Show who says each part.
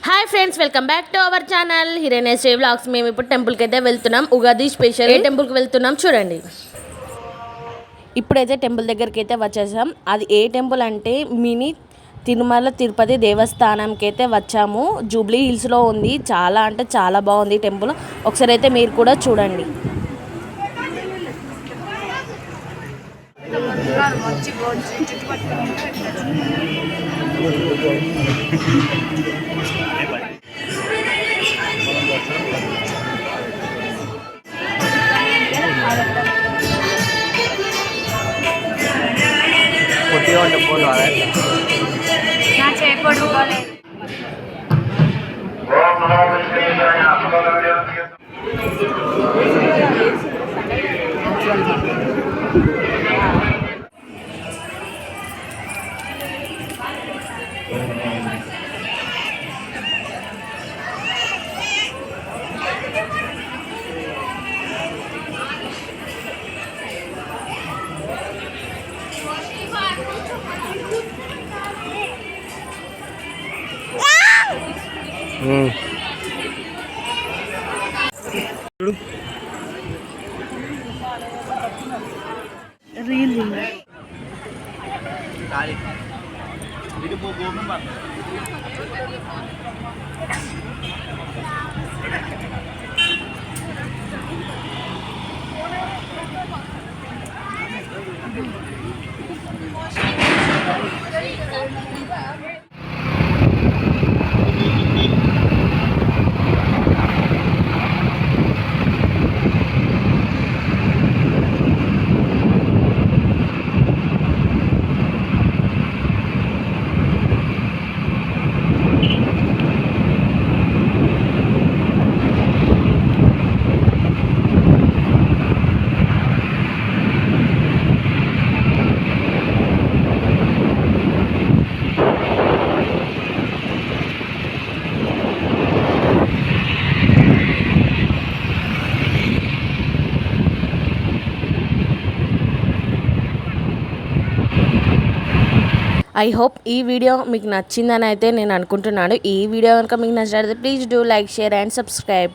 Speaker 1: Hi friends, welcome back to our channel Hireneshwari vlogs. మేము ఇప్పుడు టెంపుల్కి అయితే వెళ్తున్నాం. ఉగాది స్పెషల్. ఏ టెంపుల్కి వెళ్తున్నాం చూడండి. ఇప్పుడైతే టెంపుల్ దగ్గరికి అయితే వచ్చేసాం. అది ఏ టెంపుల్ అంటే మినీ తిరుమల తిరుపతి దేవస్థానంకి అయితే వచ్చాము. జూబ్లీ హిల్స్లో ఉంది. చాలా అంటే చాలా బాగుంది టెంపుల్. ఒకసారి అయితే మీరు కూడా చూడండి. ఐ హోప్ ఈ వీడియో మీకు నచ్చిందని అయితే నేను అనుకుంటున్నాను. ఈ వీడియో కనుక మీకు నచ్చినట్లయితే please do like, share and subscribe.